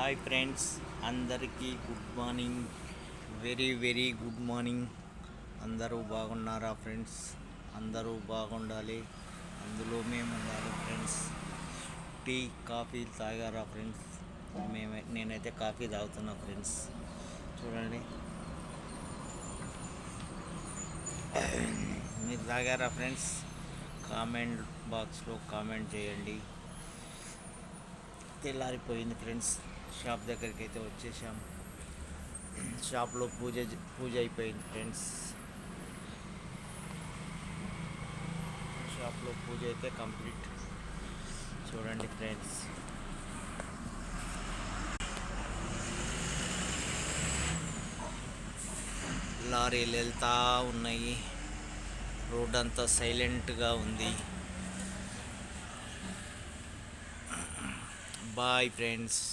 Hi friends, అందరికీ good morning. Very very good morning. అందరూ బాగున్నారా ఫ్రెండ్స్? అందరూ బాగుండాలి, అందులో మేము ఉండాలి ఫ్రెండ్స్. టీ కాఫీ తాగారా ఫ్రెండ్స్? నేనైతే కాఫీ తాగుతున్నా ఫ్రెండ్స్. చూడండి, మీరు తాగారా ఫ్రెండ్స్? కామెంట్ బాక్స్లో కామెంట్ చేయండి. తెల్లారిపోయింది ఫ్రెండ్స్. షాప్ దగ్గరికి అయితే వచ్చేసాం. షాప్లో పూజ అయిపోయింది ఫ్రెండ్స్. షాప్లో పూజ అయితే కంప్లీట్. చూడండి ఫ్రెండ్స్, లారీలు వెళ్తూ ఉన్నాయి. రోడ్ అంతా సైలెంట్గా ఉంది. Bye friends.